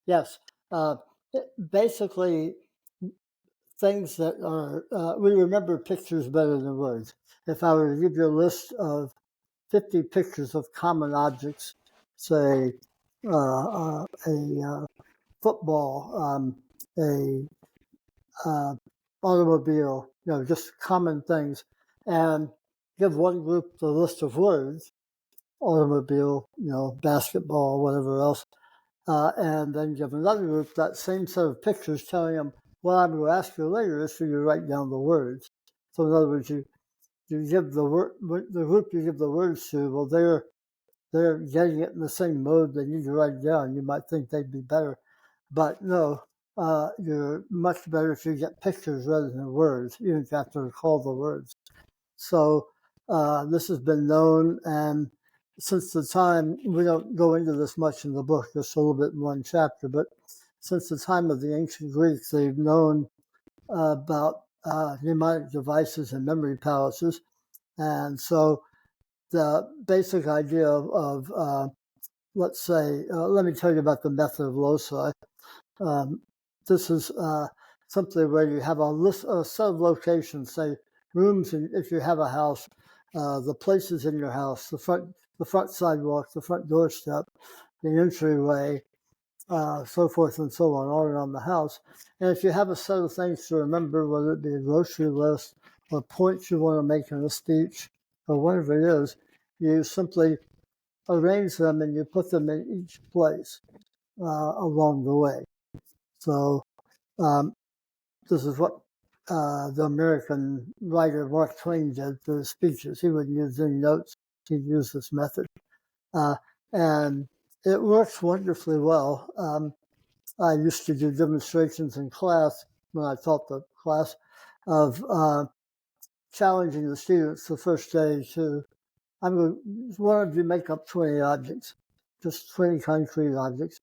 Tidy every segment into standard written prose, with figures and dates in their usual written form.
Yes. Uh, Basically, things that are, we remember pictures better than words. If I were to give you a list of 50 pictures of common objects, say a football, a uh, automobile, just common things, and give one group the list of words, automobile, basketball, whatever else, and then give another group that same set of pictures telling them, what I'm going to ask you later is for you to write down the words. So in other words, you give the group you give the words to, well, they're getting it in the same mode. They need to write it down. You might think they'd be better, but no, you're much better if you get pictures rather than words. You don't have to recall the words. So this has been known, and since the time, we don't go into this much in the book, just a little bit in one chapter, but since the time of the ancient Greeks, they've known about mnemonic devices and memory palaces. And so the basic idea of let's say, let me tell you about the method of loci. This is simply where you have a set of locations, say rooms, if you have a house, the places in your house, the front sidewalk, the front doorstep, the entryway, so forth and so on, all around the house. And if you have a set of things to remember, whether it be a grocery list or points you want to make in a speech or whatever it is, you simply arrange them and you put them in each place along the way. So this is what the American writer Mark Twain did for his speeches. He wouldn't use any notes. He'd use this method. And it works wonderfully well. I used to do demonstrations in class when I taught the class of challenging the students the first day to, one of you make up 20 objects, just 20 concrete objects,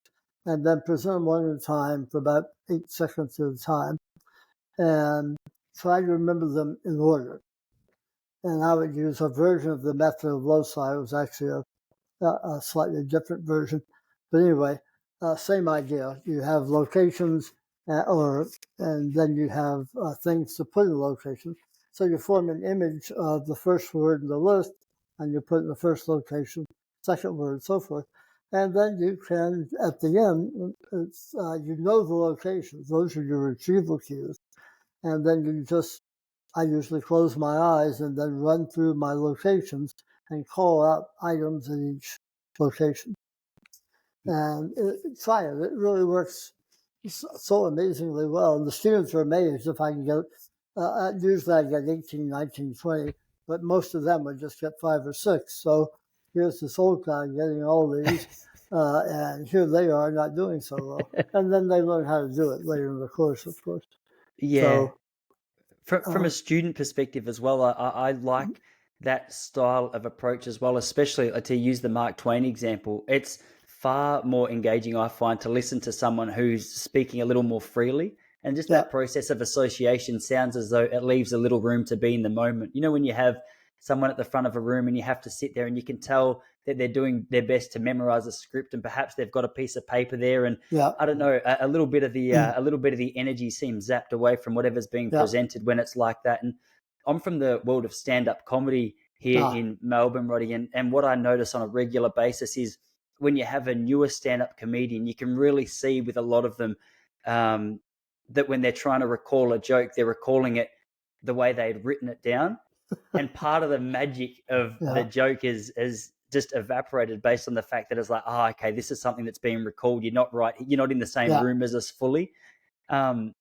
and then present them one at a time for about 8 seconds at a time, and try to remember them in order. And I would use a version of the method of loci. It was actually a slightly different version. But anyway, same idea. You have locations, and then you have things to put in locations. So you form an image of the first word in the list, and you put it in the first location, second word, so forth. And then you can, at the end, you know the locations. Those are your retrieval cues. And then I usually close my eyes and then run through my locations and call out items in each location. And try it. It really works so amazingly well. And the students are amazed if I can get, usually I get 18, 19, 20, but most of them would just get 5 or 6. So here's this old guy getting all these, and here they are not doing so well. And then they learn how to do it later in the course, of course. Yeah. So, From a student perspective as well, I like that style of approach as well, especially to use the Mark Twain example. It's far more engaging, I find, to listen to someone who's speaking a little more freely. And just yeah, that process of association sounds as though it leaves a little room to be in the moment. You know, when you have someone at the front of a room and you have to sit there and you can tell that they're doing their best to memorize a script, and perhaps they've got a piece of paper there, and yeah, I don't know, a little bit of the energy seems zapped away from whatever's being yeah. presented when it's like that. And I'm from the world of stand-up comedy here Ah, in Melbourne, Roddy, and what I notice on a regular basis is when you have a newer stand-up comedian, you can really see with a lot of them that when they're trying to recall a joke, they're recalling it the way they'd written it down. And part of the magic of the yeah, joke is just evaporated based on the fact that it's like, oh, okay, this is something that's being recalled. You're not right. You're not in the same yeah, room as us fully. Um,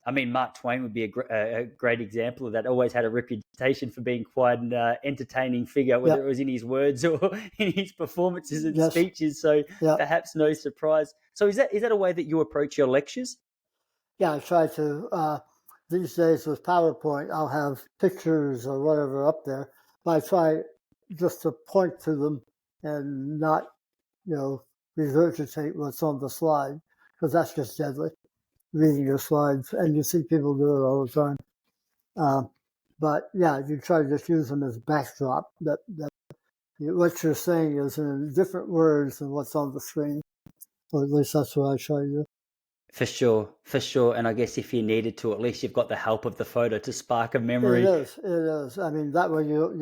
I mean, Mark Twain would be a great example of that. Always had a reputation for being quite an entertaining figure, yeah, whether it was in his words or in his performances and yes, speeches. So yeah. perhaps no surprise. So is that a way that you approach your lectures? Yeah, I try to, these days with PowerPoint, I'll have pictures or whatever up there, but I try just to point to them and not, you know, regurgitate what's on the slide, because that's just deadly, reading your slides, and you see people do it all the time. But yeah, you try to just use them as backdrop, that what you're saying is in different words than what's on the screen. or at least that's what I try to do. For sure, for sure. And I guess if you needed to, at least you've got the help of the photo to spark a It memory. is. It is. I mean, that way you